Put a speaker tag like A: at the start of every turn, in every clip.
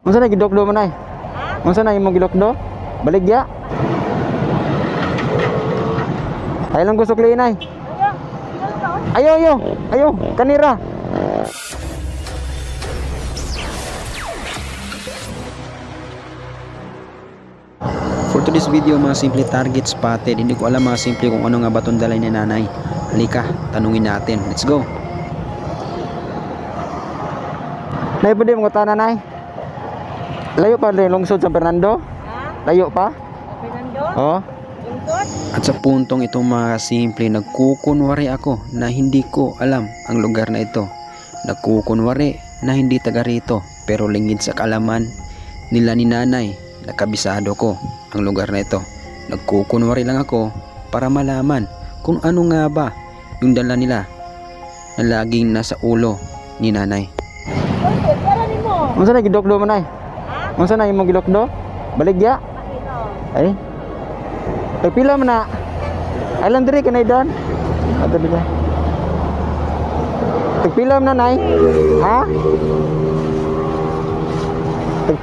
A: Unsa na gidokdo man ay? Unsa na imong gidokdo? Baligya. Ay lang gusto kliin ay. Ayo, ayo, ayo, kanira.
B: For today's video, mga simple target spotted. Hindi ko alam mga simple kung ano nga ba itong dalay ni nanay. Halika, tanungin natin. Let's go.
A: Nay pwede mo tanan nay. Layo pa rin lungsod San Fernando? Layo pa?
C: Fernando?
A: Oo.
C: Lungsod?
B: At sa puntong ito mga simple, nagkukunwari ako na hindi ko alam ang lugar na ito. Nagkukunwari na hindi taga rito, pero lingid sa kalaman nila ni nanay, nakabisado ko ang lugar na ito. Nagkukunwari lang ako para malaman kung ano nga ba yung dala nila na laging nasa ulo ni nanay.
C: Lungsod, para ni mo.
A: Unsa na gidokdo man ay? Unsa na imong gidokdo? Baligya.
C: Makino.
A: Ay. Pila man na. Alam diri kanay dan. Ato dili. Pila man na nay. Ha?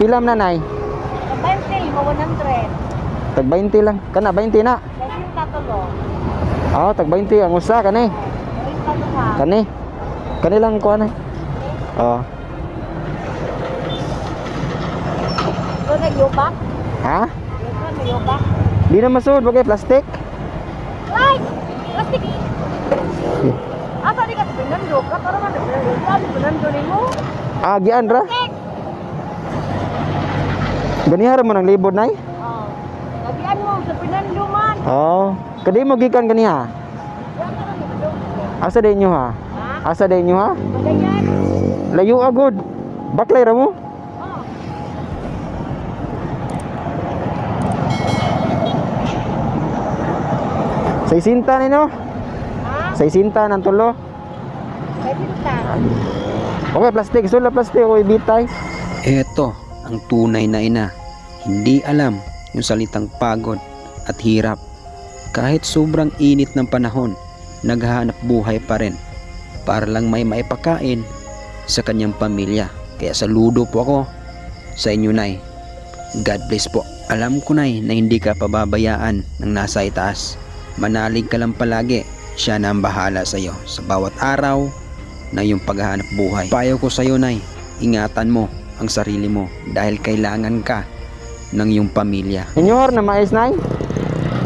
A: Pila man na nay.
C: 20, mo 100.
A: Tag 20 lang. Kana 20 na.
C: Kasi yung tatulo.
A: Ah, tag 20 ang usa kani.
C: Yung tatulo.
A: Kani. Kani lang ko anay. Oh.
C: So, nagyubak?
A: Ha?
C: Yung nagyubak?
A: Di na masud bagay plastic.
C: Ay! Plastic! Asa di ka sa Fernando? Para man sa Fernando. Saan sa Fernando ni mo?
A: Ah, gian ra.
C: Plastic!
A: Ganihara mo nang libod nay.
C: Oh. Lagian mo sa Fernando man.
A: Oh. Kadi mo gikan ganiha.
C: Yan ka lang ito.
A: Asa din nyo ha?
C: Ha?
A: Asa din nyo ha?
C: Magayan.
A: Layo agod. Baklay ra mo.
C: Oh.
A: Sa isinta ni no?
C: Ha?
A: Sa isinta ng tulo.
C: May pinta.
A: Okay, plastic. Sula plastic o ibitay.
B: Eto ang tunay na ina. Hindi alam yung salitang pagod at hirap. Kahit sobrang init ng panahon, naghahanap buhay pa rin para lang may maipakain sa kanyang pamilya. Kaya saludo po ako sa inyo, Nay. God bless po. Alam ko, Nay, na hindi ka pababayaan ng nasa itaas. Manalig ka lang palagi. Siya na ang bahala sa iyo sa bawat araw na iyong paghahanap buhay. Payo ko sa iyo, Nay, ingatan mo ang sarili mo dahil kailangan ka ng iyong pamilya.
A: Inyor na mais nay.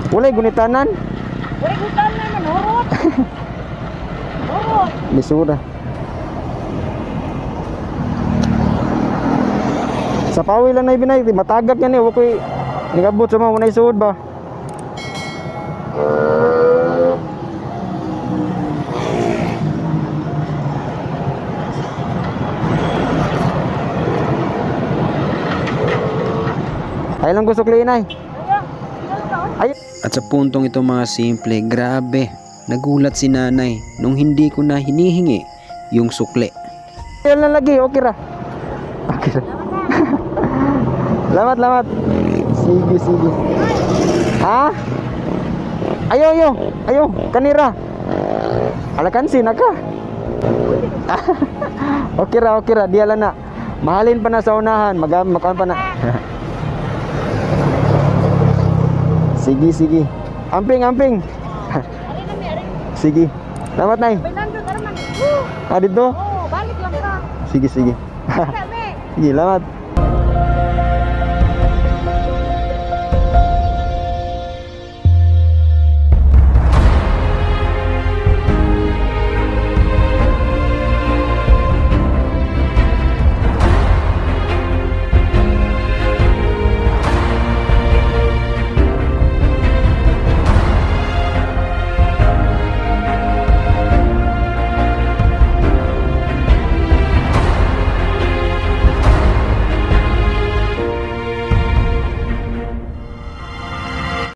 A: Walay gunitanan.
C: Uy, gutan na manurot. Urot.
A: Lisura. Sa pawi lang na ibinay. Matagak yan eh. Huwag ko'y nagabot sa mga unay suod ba? Ay lang gusto kliinay. Ay.
B: At sa puntong ito mga simple, grabe, nagulat si nanay nung hindi ko na hinihingi yung sukle.
A: Yan lang lagi. Okay ra. Okay ra. Lamat, lamat. Sige, sige. Ha? Ayo, ayo. Ayo, kanira. Alakansin na ka. Okay ra, okay ra. Di ala na. Mahalin pa na sa unahan. Makaan pa na. Sige, sige. Amping, amping. Sige. Salamat, Nay.
C: Fernando, tara man.
A: Ah, dito?
C: Oh, balik lang ka.
A: Sige, sige.
C: Kami.
A: Sige, salamat.